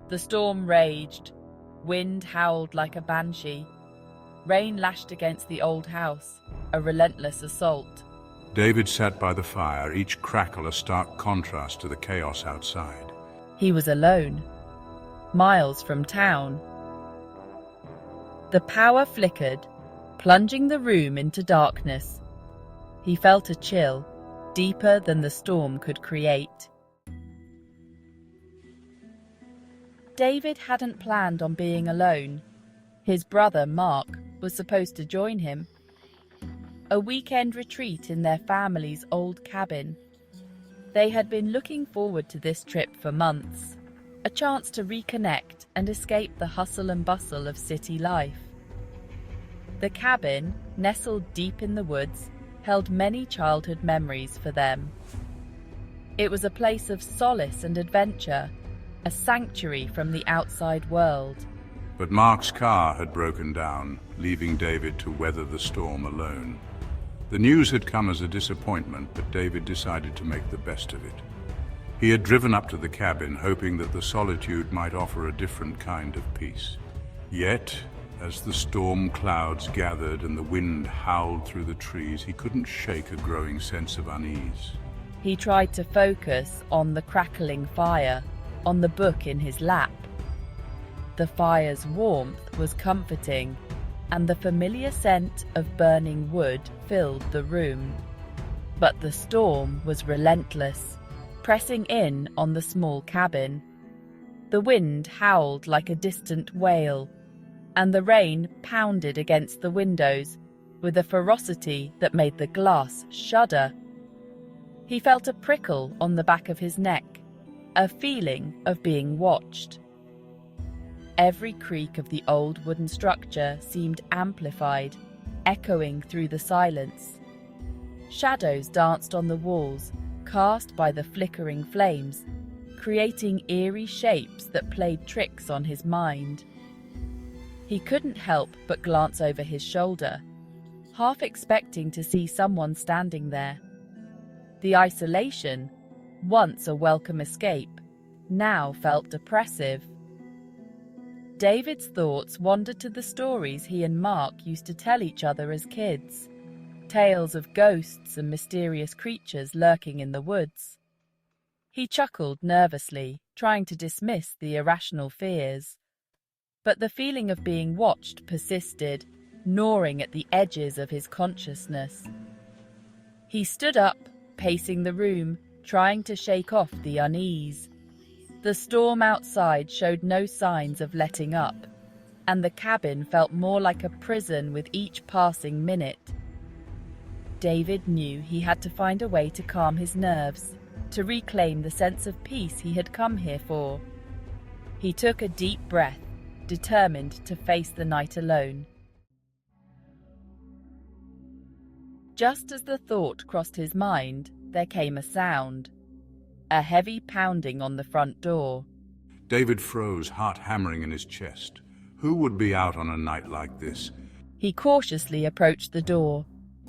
The storm raged. Wind howled like a banshee. Rain lashed against the old house, a relentless assault. David sat by the fire, each crackle a stark contrast to the chaos outside. He was alone, miles from town. The power flickered, plunging the room into darkness. He felt a chill, deeper than the storm could create. David hadn't planned on being alone. His brother, Mark, was supposed to join him. A weekend retreat in their family's old cabin. They had been looking forward to this trip for months, a chance to reconnect and escape the hustle and bustle of city life. The cabin, nestled deep in the woods, held many childhood memories for them. It was a place of solace and adventure, a sanctuary from the outside world. But Mark's car had broken down, leaving David to weather the storm alone. The news had come as a disappointment, but David decided to make the best of it. He had driven up to the cabin, hoping that the solitude might offer a different kind of peace. Yet, as the storm clouds gathered and the wind howled through the trees, he couldn't shake a growing sense of unease. He tried to focus on the crackling fire, on the book in his lap. The fire's warmth was comforting, and the familiar scent of burning wood filled the room. But the storm was relentless, pressing in on the small cabin. The wind howled like a distant wail, and the rain pounded against the windows with a ferocity that made the glass shudder. He felt a prickle on the back of his neck, a feeling of being watched. Every creak of the old wooden structure seemed amplified, echoing through the silence. Shadows danced on the walls, cast by the flickering flames, creating eerie shapes that played tricks on his mind. He couldn't help but glance over his shoulder, half expecting to see someone standing there. The isolation, once a welcome escape, now felt oppressive. David's thoughts wandered to the stories he and Mark used to tell each other as kids, tales of ghosts and mysterious creatures lurking in the woods. He chuckled nervously, trying to dismiss the irrational fears. But the feeling of being watched persisted, gnawing at the edges of his consciousness. He stood up, pacing the room, trying to shake off the unease. The storm outside showed no signs of letting up, and the cabin felt more like a prison with each passing minute. David knew he had to find a way to calm his nerves, to reclaim the sense of peace he had come here for. He took a deep breath, determined to face the night alone. Just as the thought crossed his mind, there came a sound. A heavy pounding on the front door. David froze, heart hammering in his chest. Who would be out on a night like this? He cautiously approached the door,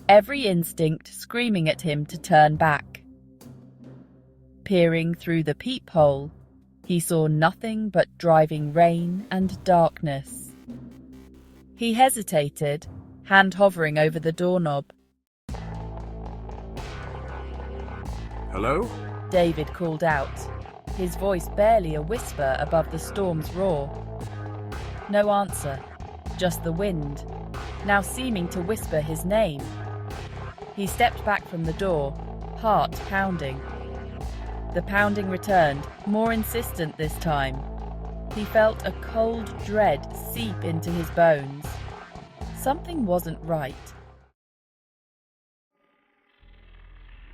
every instinct screaming at him to turn back. Peering through the peephole, he saw nothing but driving rain and darkness. He hesitated, hand hovering over the doorknob. Hello? David called out, his voice barely a whisper above the storm's roar. No answer, just the wind, now seeming to whisper his name. He stepped back from the door, heart pounding. The pounding returned, more insistent this time. He felt a cold dread seep into his bones. Something wasn't right.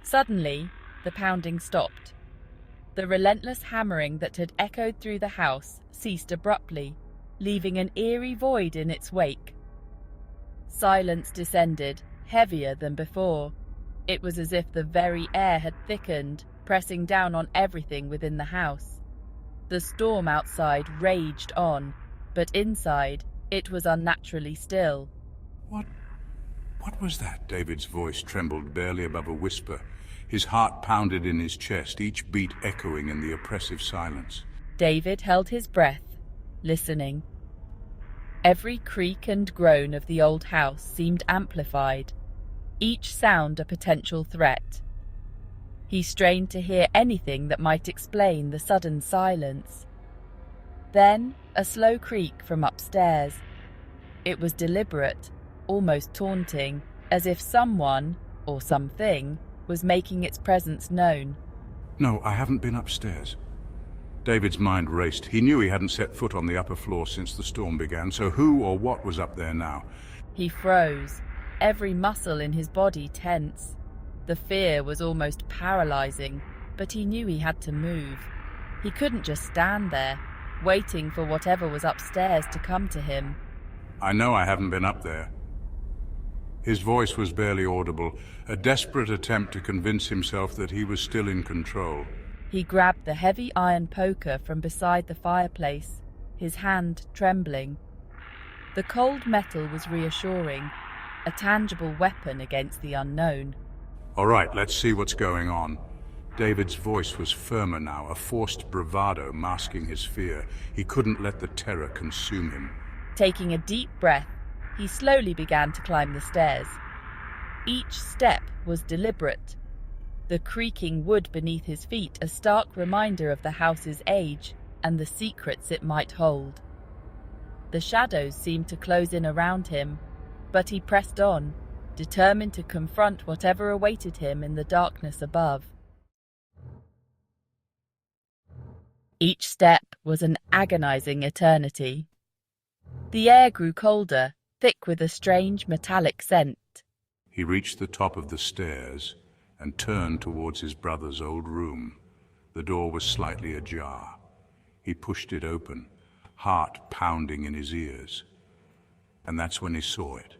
Suddenly, the pounding stopped. The relentless hammering that had echoed through the house ceased abruptly, leaving an eerie void in its wake. Silence descended, heavier than before. It was as if the very air had thickened, pressing down on everything within the house. The storm outside raged on, but inside it was unnaturally still. What was that? David's voice trembled barely above a whisper. His heart pounded in his chest, each beat echoing in the oppressive silence. David held his breath, listening. Every creak and groan of the old house seemed amplified, each sound a potential threat. He strained to hear anything that might explain the sudden silence. Then a slow creak from upstairs. It was deliberate, almost taunting, as if someone, or something, was making its presence known. No, I haven't been upstairs. David's mind raced. He knew he hadn't set foot on the upper floor since the storm began, so who or what was up there now? He froze, every muscle in his body tense. The fear was almost paralyzing, but he knew he had to move. He couldn't just stand there, waiting for whatever was upstairs to come to him. I know I haven't been up there. His voice was barely audible, a desperate attempt to convince himself that he was still in control. He grabbed the heavy iron poker from beside the fireplace, his hand trembling. The cold metal was reassuring, a tangible weapon against the unknown. All right, let's see what's going on. David's voice was firmer now, a forced bravado masking his fear. He couldn't let the terror consume him. Taking a deep breath, he slowly began to climb the stairs. Each step was deliberate. The creaking wood beneath his feet a stark reminder of the house's age and the secrets it might hold. The shadows seemed to close in around him, but he pressed on, determined to confront whatever awaited him in the darkness above. Each step was an agonizing eternity. The air grew colder, thick with a strange metallic scent. He reached the top of the stairs and turned towards his brother's old room. The door was slightly ajar. He pushed it open, heart pounding in his ears. And that's when he saw it.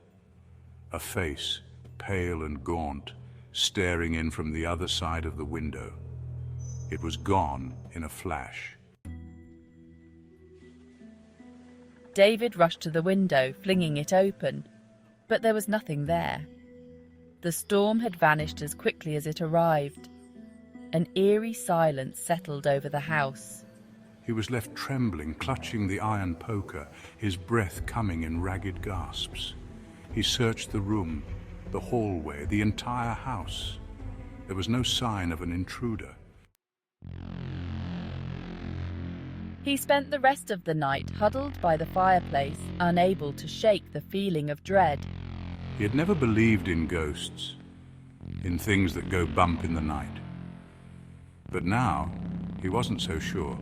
A face, pale and gaunt, staring in from the other side of the window. It was gone in a flash. David rushed to the window, flinging it open, but there was nothing there. The storm had vanished as quickly as it arrived. An eerie silence settled over the house. He was left trembling, clutching the iron poker, his breath coming in ragged gasps. He searched the room, the hallway, the entire house. There was no sign of an intruder. He spent the rest of the night huddled by the fireplace, unable to shake the feeling of dread. He had never believed in ghosts, in things that go bump in the night. But now, he wasn't so sure.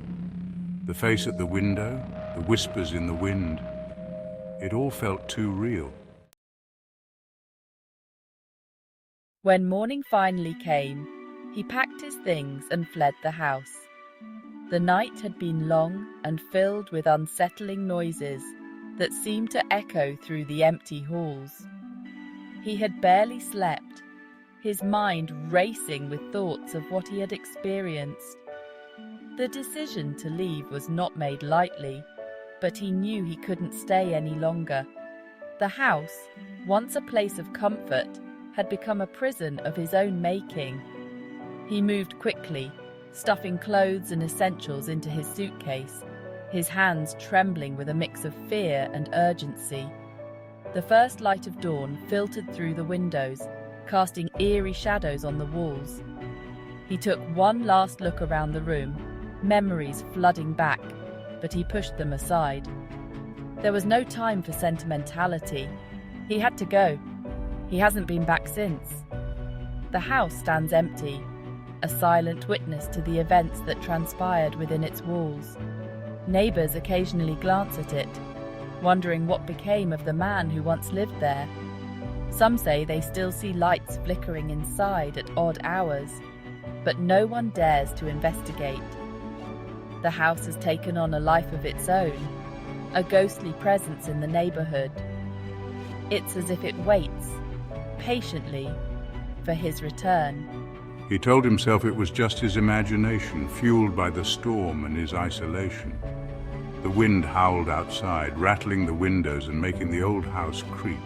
The face at the window, the whispers in the wind, it all felt too real. When morning finally came, he packed his things and fled the house. The night had been long and filled with unsettling noises that seemed to echo through the empty halls. He had barely slept, his mind racing with thoughts of what he had experienced. The decision to leave was not made lightly, but he knew he couldn't stay any longer. The house, once a place of comfort, had become a prison of his own making. He moved quickly, stuffing clothes and essentials into his suitcase, his hands trembling with a mix of fear and urgency. The first light of dawn filtered through the windows, casting eerie shadows on the walls. He took one last look around the room, memories flooding back, but he pushed them aside. There was no time for sentimentality. He had to go. He hasn't been back since. The house stands empty, a silent witness to the events that transpired within its walls. Neighbours occasionally glance at it, wondering what became of the man who once lived there. Some say they still see lights flickering inside at odd hours, but no one dares to investigate. The house has taken on a life of its own, a ghostly presence in the neighbourhood. It's as if it waits, patiently, for his return. He told himself it was just his imagination, fueled by the storm and his isolation. The wind howled outside, rattling the windows and making the old house creak.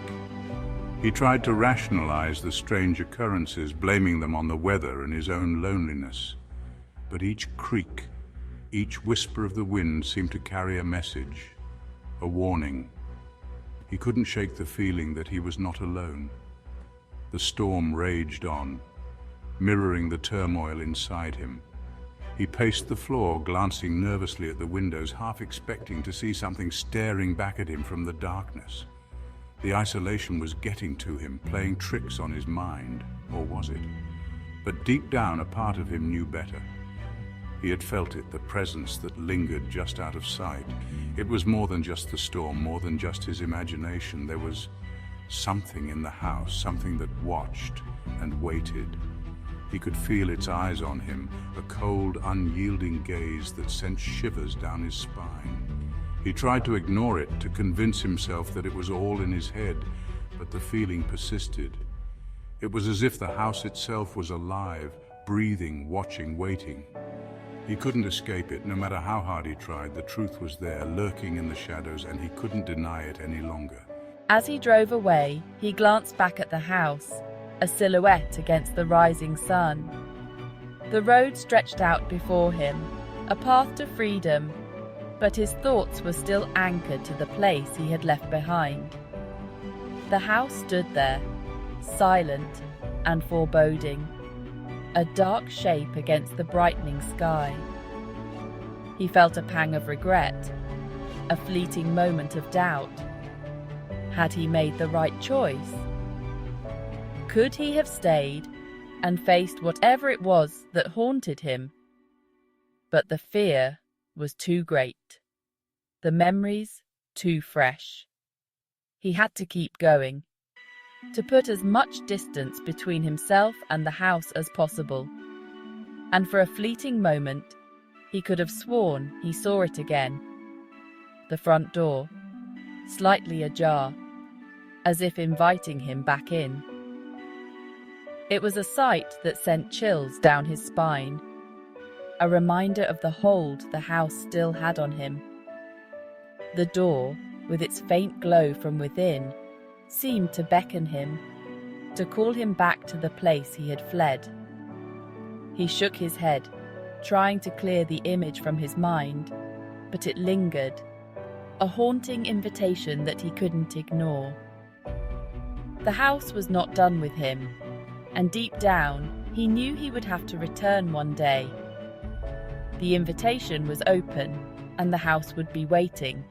He tried to rationalize the strange occurrences, blaming them on the weather and his own loneliness. But each creak, Each whisper of the wind seemed to carry a message, a warning. He couldn't shake the feeling that he was not alone. The storm raged on, mirroring the turmoil inside him. He paced the floor, glancing nervously at the windows, half expecting to see something staring back at him from the darkness. The isolation was getting to him, playing tricks on his mind, or was it? But deep down, a part of him knew better. He had felt it, the presence that lingered just out of sight. It was more than just the storm, more than just his imagination. There was something in the house, something that watched and waited. He could feel its eyes on him, a cold, unyielding gaze that sent shivers down his spine. He tried to ignore it, to convince himself that it was all in his head, but the feeling persisted. It was as if the house itself was alive, breathing, watching, waiting. He couldn't escape it, no matter how hard he tried. The truth was there, lurking in the shadows, and he couldn't deny it any longer. As he drove away, he glanced back at the house, a silhouette against the rising sun. The road stretched out before him, a path to freedom, but his thoughts were still anchored to the place he had left behind. The house stood there, silent and foreboding, a dark shape against the brightening sky. He felt a pang of regret, a fleeting moment of doubt. Had he made the right choice? Could he have stayed and faced whatever it was that haunted him? But the fear was too great, the memories too fresh. He had to keep going, to put as much distance between himself and the house as possible. And for a fleeting moment, he could have sworn he saw it again. The front door, slightly ajar, as if inviting him back in. It was a sight that sent chills down his spine, a reminder of the hold the house still had on him. The door, with its faint glow from within, seemed to beckon him, to call him back to the place he had fled. He shook his head, trying to clear the image from his mind, but it lingered, a haunting invitation that he couldn't ignore. The house was not done with him, and deep down he knew he would have to return one day. The invitation was open, and the house would be waiting.